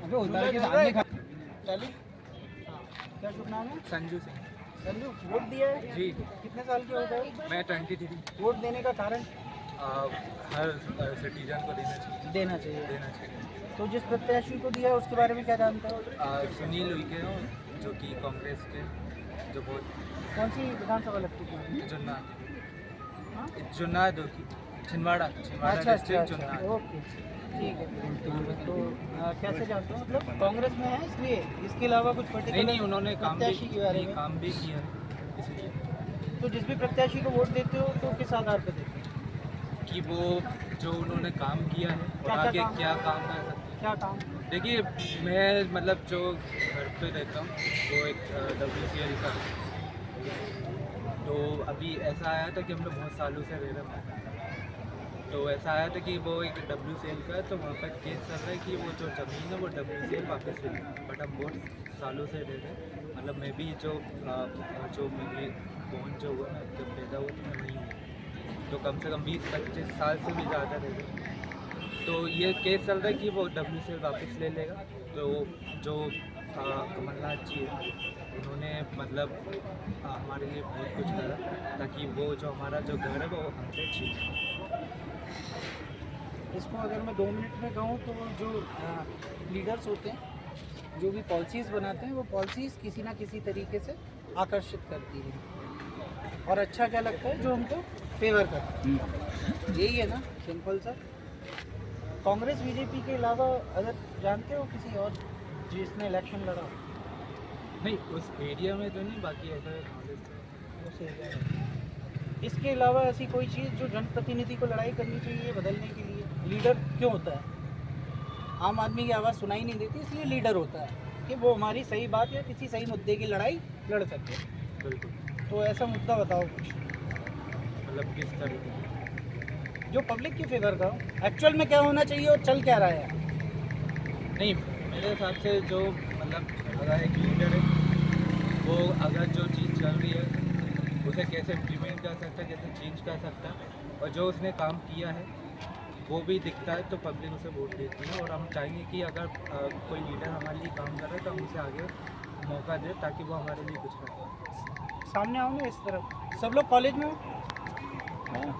चाली क्या शुभ नाम है? संजू सिंह। संजू, वोट दिया है जी। कितने साल के हो गए? मैं 23। वोट देने का कारण? हर सिटीजन को देना चाहिए। देना चाहिए। देना चाहिए। तो जिस प्रत्याशी को दिया है उसके बारे में क्या जानते हो? सुनील उइके हो, जो कि कांग्रेस के, जो बहुत कौन सी विधानसभा लगती है? जुन्नाद की छिंदवाड़ा अच्छा डिस्ट्रिक्ट जुन्नाद। ओके, ठीक है। तो कैसे जानते हो, मतलब कांग्रेस में है इसलिए, इसके अलावा कुछ पर्टिकुलर? नहीं, उन्होंने प्रत्याशी के बारे में काम भी किया है, इसलिए। तो जिस भी प्रत्याशी को वोट देते हो तो किस आधार पर देते हो? कि वो जो उन्होंने काम किया है और क्या आगे काम? क्या काम कर सकते हैं। क्या काम? देखिए, मैं मतलब जो घर पे रहता हूँ वो एक WCL का, तो अभी ऐसा आया था कि हम लोग बहुत सालों से रह रहे हैं, तो ऐसा आया था कि वो एक WCL का है, तो वहाँ पर केस चल रहा है कि वो जो ज़मीन है वो WCL वापस ले लें। बट हम बहुत सालों से रह रहे हैं, मतलब मैं भी जो मेरी बहन जो हुआ, मैं जब पैदा हुआ तो मैं वहीं हूँ, तो कम से कम 20-25 साल से भी ज़्यादा रह रहे हैं। तो ये केस चल रहा है कि वो WCL वापस ले लेगा। तो जो कमलनाथ जी है, उन्होंने मतलब हमारे लिए बहुत कुछ करा, ताकि वो जो हमारा जो घर है वो हमसे छीन। इसको अगर मैं 2 मिनट में कहूँ तो जो लीडर्स होते हैं, जो भी पॉलिसीज़ बनाते हैं, वो पॉलिसीज़ किसी ना किसी तरीके से आकर्षित करती है। और अच्छा क्या लगता है? जो हमको फेवर करता है। यही है ना, सिंपल सा। कांग्रेस बीजेपी के अलावा अगर जानते हो किसी और जिसने इलेक्शन लड़ा? नहीं, उस एरिया में तो नहीं, बाकी ऐसा नॉलेज उस एरिया में। इसके अलावा ऐसी कोई चीज़ जो जनप्रतिनिधि को लड़ाई करनी चाहिए बदलने के लिए? लीडर क्यों होता है? आम आदमी की आवाज़ सुनाई नहीं देती, इसलिए लीडर होता है कि वो हमारी सही बात या किसी सही मुद्दे की लड़ाई लड़ सके। बिल्कुल। तो ऐसा मुद्दा बताओ कुछ, मतलब किस तरीके से? जो पब्लिक के फेवर का हो। एक्चुअल में क्या होना चाहिए और चल क्या रहा है? नहीं, मेरे हिसाब से जो मतलब अगर एक लीडर है, वो अगर जो चीज़ चल रही है उसे कैसे इम्प्लीमेंट कर सकता है, कैसे चेंज कर सकता है, और जो उसने काम किया है वो भी दिखता है, तो पब्लिक उसे वोट देती है। और हम चाहेंगे कि अगर कोई लीडर हमारे लिए काम कर रहा है तो हम उसे आगे मौका दें, ताकि वो हमारे लिए कुछ करे। सामने आओ ना इस तरफ। सब लोग कॉलेज में हो?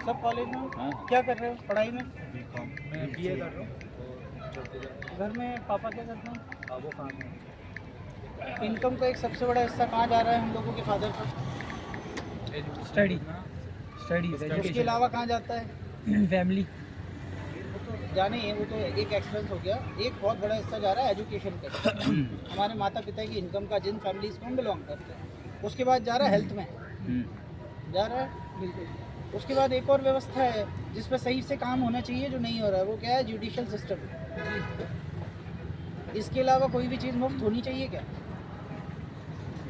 सब कॉलेज में हो? क्या कर रहे हो पढ़ाई में? मैं BA कर रहा हूँ। घर में पापा क्या करते हैं? वो काम है। इनकम का एक सबसे बड़ा हिस्सा कहाँ जा रहा है हम लोगों के फादर का? स्टडी। उसके अलावा कहाँ जाता है? फैमिली। वो तो जाने ही है, वो तो एक एक्सपेंस हो गया। एक बहुत बड़ा हिस्सा जा रहा है एजुकेशन पे। हमारे माता पिता की इनकम का, जिन फैमिलीज को हम बिलोंग करते हैं। उसके बाद जा रहा है हेल्थ में, जा रहा है बिल्कुल। उसके बाद एक और व्यवस्था है जिस पर सही से काम होना चाहिए, जो नहीं हो रहा है। वो क्या है? Judicial system. इसके अलावा कोई भी चीज़ मुफ्त होनी चाहिए क्या?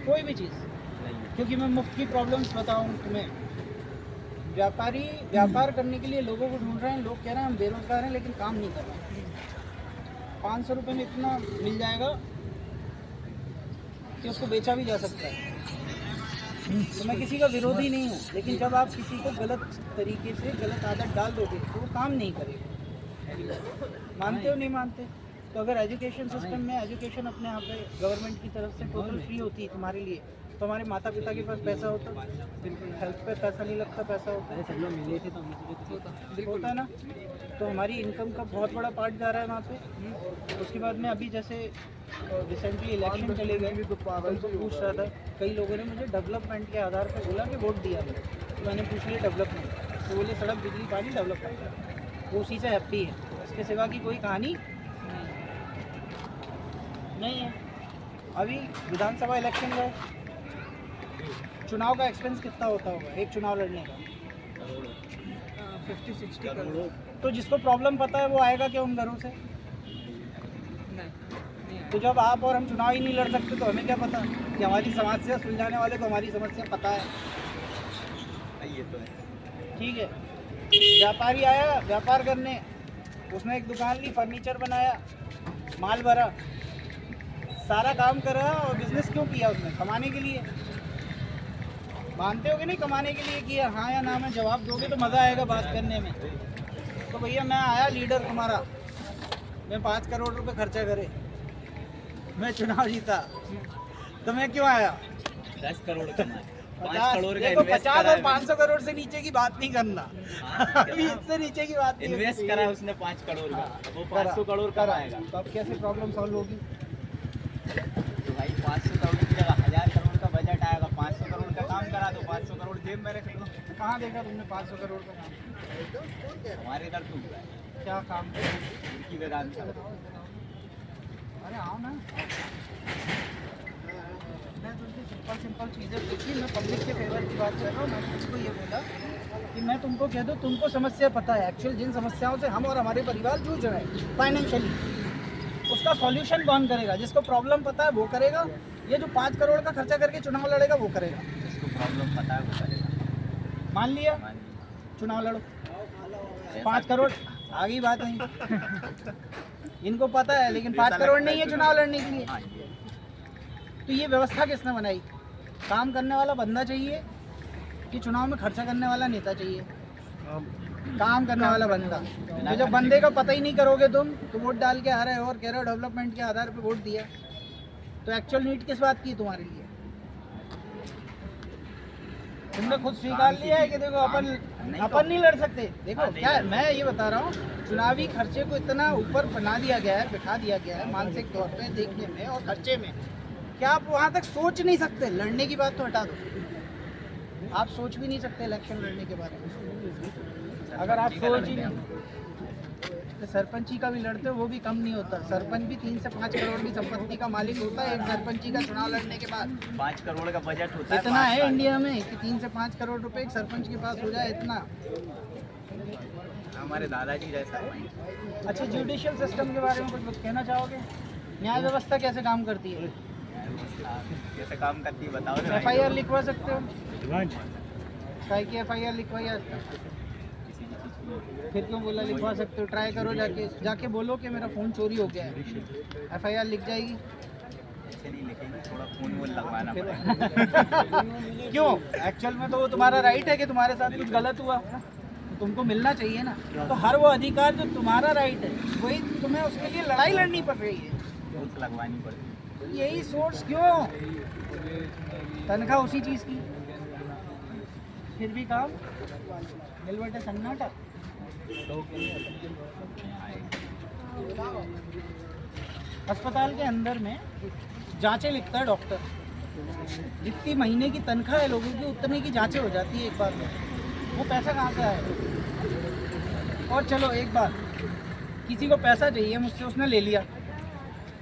कोई भी चीज़? क्योंकि मैं मुफ्त की प्रॉब्लम्स बताऊं तुम्हें। व्यापारी व्यापार करने के लिए लोगों को ढूंढ रहे हैं। लोग कह रहे हैं हम बेरोजगार हैं, लेकिन काम नहीं कर रहे हैं। 500 रुपये में इतना मिल जाएगा कि उसको बेचा भी जा सकता है। तो मैं किसी का विरोधी नहीं हूँ, लेकिन जब आप किसी को गलत तरीके से गलत आदत डाल दोगे तो वो काम नहीं करेगा। मानते हो नहीं मानते? तो अगर एजुकेशन सिस्टम में एजुकेशन अपने यहाँ पे गवर्नमेंट की तरफ से टोटल फ्री होती है तुम्हारे लिए, तो हमारे माता पिता के पास पैसा होता, बिल्कुल हेल्थ पे पैसा नहीं लगता, पैसा होता है। सब लोग मिले थे तो होता है ना। तो हमारी इनकम का बहुत बड़ा पार्ट जा रहा है वहाँ पे। उसके बाद में अभी जैसे रिसेंटली इलेक्शन चले गए, तो पूछ रहा था, कई लोगों ने मुझे डेवलपमेंट के आधार पर बोला कि वोट दिया तो मैंने पूछ लिया डेवलपमेंट, तो बोले सड़क बिजली पानी डेवलपमेंट। वो उसी से हैप्पी है, इसके सिवा की कोई कहानी नहीं है। अभी विधानसभा इलेक्शन गए, चुनाव का एक्सपेंस कितना होता होगा एक चुनाव लड़ने का? 50-60 करोड़। तो जिसको प्रॉब्लम पता है वो आएगा क्या उन घरों से? तो जब आप और हम चुनाव ही नहीं लड़ सकते तो हमें क्या पता कि हमारी समस्या सुलझाने वाले को हमारी समस्या पता है? ये तो है। ठीक है। व्यापारी आया व्यापार करने, उसने एक दुकान ली, फर्नीचर बनाया, माल भरा, सारा काम करा। और बिजनेस क्यों किया उसने? कमाने के लिए। मानते हो कि नहीं कमाने के लिए किया? हाँ या ना में जवाब दोगे तो मज़ा आएगा बात करने में। तो भैया मैं आया लीडर तुम्हारा, मैं 5 करोड़ रुपए खर्चा करे, मैं चुनाव जीता तो मैं क्यों आया? 10 करोड़ कमाए, 5 50 करोड़ का देखो, इन्वेस्ट 50 करा और 500 करोड़ से नीचे की बात नहीं करना। अभी इससे नीचे की बात नहीं इन्वेस्ट होनी करा चाहिए। उसने 5 करोड़ का, हाँ, अब वो करा, 500 करोड़ करा। कमाएगा। तो अब कैसे प्रॉब्लम सॉल्व होगी? तो भाई 500 करोड़ की जगह 1000 करोड़ का बजट आएगा, 500 करोड़ का काम करा दो, 500 करोड़ जेब में रख लो। कहाँ देखा तुमने 500 करोड़ का काम? हमारे इधर तो हुआ है, क्या काम? की वेदांत अरे आओ ना, मैं तुमसे सिंपल चीज़ें पूछी, मैं पब्लिक के फेवर की बात कर रहा हूँ। मैं तुमको ये बोला कि मैं तुमको कह दूँ, तुमको समस्या पता है, एक्चुअल जिन समस्याओं से हम और हमारे परिवार जूझ रहे हैं फाइनेंशियली, उसका सॉल्यूशन कौन करेगा? जिसको प्रॉब्लम पता है वो करेगा, ये जो 5 करोड़ का खर्चा करके चुनाव लड़ेगा वो करेगा। जिसको प्रॉब्लम पता है वो करेगा। मान लिया, मान लीजिए। चुनाव लड़ो, 5 करोड़ आगे बात नहीं। इनको पता है, लेकिन 5 करोड़ नहीं है चुनाव लड़ने के लिए। हाँ, ये तो ये व्यवस्था किसने बनाई? काम करने वाला बंदा चाहिए कि चुनाव में खर्चा करने वाला नेता चाहिए? काम करने वाला बंदा। तो जब बंदे का पता ही नहीं करोगे तुम, तो वोट डाल के आ रहे हो और कह रहे हो डेवलपमेंट के आधार पे वोट दिया, तो एक्चुअल नीड किस बात की तुम्हारे लिए? तुमने खुद स्वीकार लिया है कि देखो अपन नहीं लड़ सकते। देखो क्या है, मैं ये बता रहा हूँ, चुनावी खर्चे को इतना ऊपर बना दिया गया है, बिठा दिया गया है मानसिक तौर पे देखने में और खर्चे में, क्या आप वहाँ तक सोच नहीं सकते? लड़ने की बात तो हटा दो, आप सोच भी नहीं सकते इलेक्शन लड़ने के बारे में। अगर आप सोच ही नहीं, तो सरपंची का भी लड़ते हो वो भी कम नहीं होता। सरपंच भी 3 से 5 करोड़ की संपत्ति का मालिक होता है एक सरपंची का चुनाव लड़ने के बाद। 5 करोड़ का बजट होता है। इतना है इंडिया में कि 3 से 5 करोड़ रुपए एक सरपंच के पास हो जाए, इतना। हमारे दादाजी जैसा है। अच्छा, जुडिशियल सिस्टम के बारे में कुछ कहना चाहोगे? न्याय व्यवस्था कैसे काम करती है? कैसे काम करती है बताओ ना। FIR लिखवा सकते हो? काय की FIR लिखवाई आज तक? फिर क्यों बोला लिखवा सकते हो? ट्राई करो, जाके बोलो कि मेरा फ़ोन चोरी हो गया है, FIR लिख जाएगी। ऐसे नहीं लिखेंगे, थोड़ा फोन वोन लगवाना पड़ेगा। क्यों? एक्चुअल में तो वो तुम्हारा राइट है कि तुम्हारे साथ कुछ गलत हुआ, तो तुमको मिलना चाहिए ना। तो हर वो अधिकार जो तुम्हारा राइट है, वही तुम्हें उसके लिए लड़ाई लड़नी पड़ रही है। सोर्स लगवानी पड़ेगी। यही सोर्स क्यों? तनख्वाह उसी चीज़ की, फिर भी काम मिल बैठे सन्नाटा। अस्पताल के अंदर में जांचें लिखता है डॉक्टर, जितनी महीने की तनख्वाह है लोगों की उतने की जांचें हो जाती है एक बार में। वो पैसा कहाँ से आए? और चलो एक बार, किसी को पैसा चाहिए मुझसे, उसने ले लिया,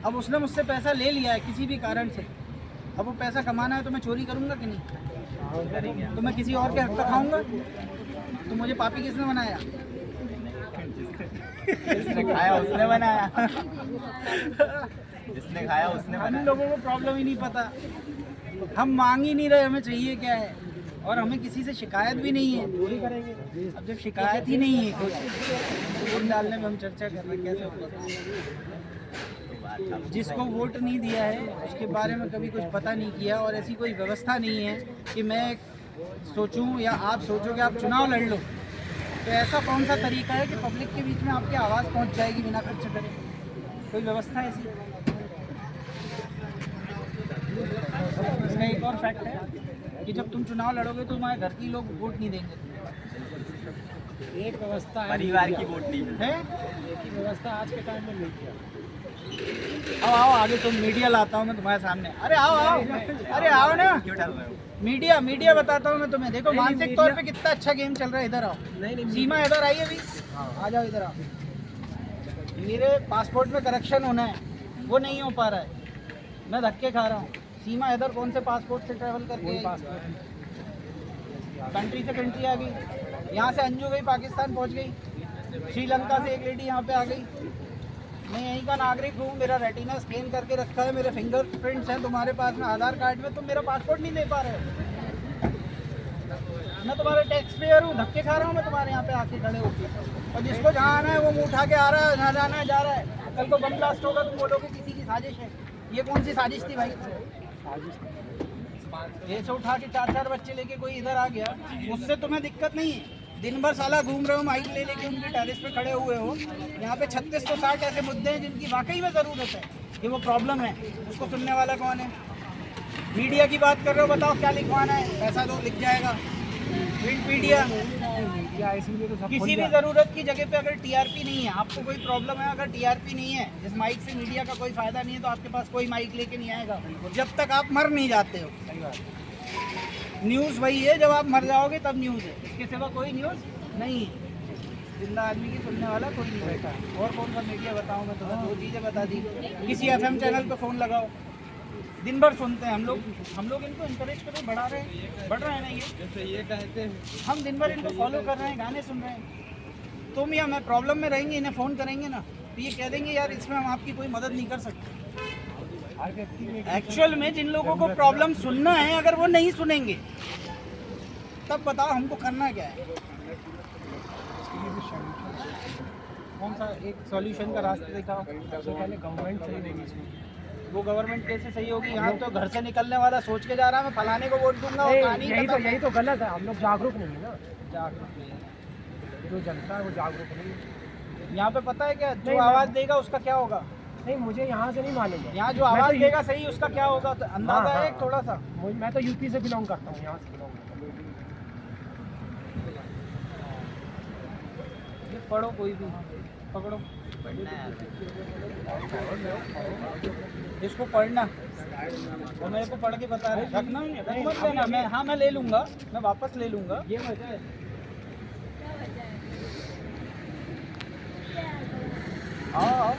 अब उसने मुझसे पैसा ले लिया है किसी भी कारण से, अब वो पैसा कमाना है तो मैं चोरी करूँगा कि नहीं? करेंगे। तो मैं किसी और के हक का खाऊंगा? तो मुझे पापी किसने बनाया? जिसने खाया उसने बनाया। जिसने खाया उसने हम बनाया। लोगों को प्रॉब्लम ही नहीं पता, हम मांग ही नहीं रहे हमें चाहिए क्या है, और हमें किसी से शिकायत भी नहीं है। अब जब शिकायत ही नहीं है कुछ, तो वोट डालने में हम चर्चा कर रहे हैं, कैसे होगा? जिसको वोट नहीं दिया है उसके बारे में कभी कुछ पता नहीं किया, और ऐसी कोई व्यवस्था नहीं है कि मैं सोचूं या आप सोचो कि आप चुनाव लड़ लो, तो ऐसा कौन सा तरीका है कि पब्लिक के बीच में आपकी आवाज़ पहुंच जाएगी बिना खर्च करे? कोई व्यवस्था ऐसी? इसका एक और फैक्ट है कि जब तुम चुनाव लड़ोगे तो तुम्हारे घर के लोग वोट नहीं देंगे। एक व्यवस्था है, परिवार की वोट नहीं है, व्यवस्था आज के टाइम में नहीं किया। आओ आगे, तुम मीडिया लाता हूँ मैं तुम्हारे सामने। अरे आओ, अरे आओ ना, क्यों डाल रहे हो? मीडिया बताता हूँ मैं तुम्हें। देखो मानसिक तौर पे कितना अच्छा गेम चल रहा है। इधर आओ, सीमा इधर आई अभी, आ जाओ इधर आओ। मेरे पासपोर्ट में करेक्शन होना है, वो नहीं हो पा रहा है, मैं धक्के खा रहा हूँ। सीमा इधर कौन से पासपोर्ट से ट्रैवल करके कंट्री से कंट्री आ गई। यहाँ से अंजू गई पाकिस्तान पहुँच गई, श्रीलंका से एक लेडी यहाँ पे आ गई। मैं यहीं का नागरिक हूँ, मेरा रेटिना स्कैन करके रखा है, मेरे फिंगरप्रिंट्स हैं तुम्हारे पास में आधार कार्ड में, तुम मेरा पासपोर्ट नहीं दे पा रहे हो। मैं तुम्हारे टैक्स पेयर हूँ, धक्के खा रहा हूँ मैं तुम्हारे यहाँ पे आके खड़े होकर, और जिसको जहाँ आना है वो मुँह उठा के आ रहा है, जहाँ जाना है जा रहा है। कल को बम ब्लास्ट होगा तुम बोलोगे किसी की साजिश है। ये कौन सी साजिश थी भाई? ये से उठा के 4-4 बच्चे लेके कोई इधर आ गया, उससे तुम्हें दिक्कत नहीं है। दिन भर साला घूम रहे हो, माइक ले लेके उनके टेरेस पे खड़े हुए हो। यहाँ पे 36 तो 60 ऐसे मुद्दे हैं जिनकी वाकई में ज़रूरत है। कि वो प्रॉब्लम है, उसको सुनने वाला कौन है? मीडिया की बात कर रहे हो, बताओ क्या लिखवाना है, पैसा दो लिख जाएगा। प्रिंट मीडिया, इसीलिए तो सब किसी भी ज़रूरत की जगह पे अगर टीआरपी नहीं है, आपको कोई प्रॉब्लम है, अगर टीआरपी नहीं है, इस माइक से मीडिया का कोई फ़ायदा नहीं है, तो आपके पास कोई माइक लेके नहीं आएगा जब तक आप मर नहीं जाते हो। सही बात। न्यूज़ वही है, जब आप मर जाओगे तब न्यूज़ है, इसके सिवा कोई न्यूज़ नहीं है। जिंदा आदमी की सुनने वाला कोई नहीं रहता। और कौन सा मीडिया बताऊँ मैं तुम्हें? 2 चीज़ें बता दी। किसी एफएम चैनल पे फ़ोन लगाओ, दिन भर सुनते हैं हम लोग इनको इंकरेज करें, बढ़ा रहे हैं, बढ़ रहे हैं ना ये। जैसे ये कहते हैं हम दिन भर इनको फॉलो कर रहे हैं, गाने सुन रहे हैं। तुम या मैं प्रॉब्लम में रहेंगे, इन्हें फ़ोन करेंगे ना, तो ये कह देंगे यार इसमें हम आपकी कोई मदद नहीं कर सकते। हर व्यक्ति में एक्चुअल में जिन लोगों को प्रॉब्लम सुनना है, अगर वो नहीं सुनेंगे, तब बताओ हमको करना क्या है? कौन सा एक सॉल्यूशन का रास्ता दिखाओ। सबसे पहले गवर्नमेंट सही देनी चाहिए। वो गवर्नमेंट कैसे सही होगी? यहाँ तो घर से निकलने वाला सोच के जा रहा है, मैं फलाने को वोट दूंगा, और कहानी यही तो गलत है। हम लोग जागरूक नहीं है ना, जागरूक नहीं है। जो जनता है वो जागरूक नहीं है। यहाँ पे पता है क्या, जो नहीं, आवाज़ देगा उसका क्या होगा? नहीं, मुझे यहाँ से नहीं मालूम है। यहाँ जो आवाज़ देगा सही, उसका क्या होगा? तो अंदाजा हाँ, है एक थोड़ा सा। मैं तो यूपी से बिलोंग करता हूँ, यहाँ से बिलोंग करता हूँ। ये पढ़ो, कोई भी पकड़ो, इसको पढ़ना और मेरे को पढ़ के बता रहे, रखना मत लेना। मैं ले लूँगा, मैं वापस ले लूँगा। ये वजह है। हाँ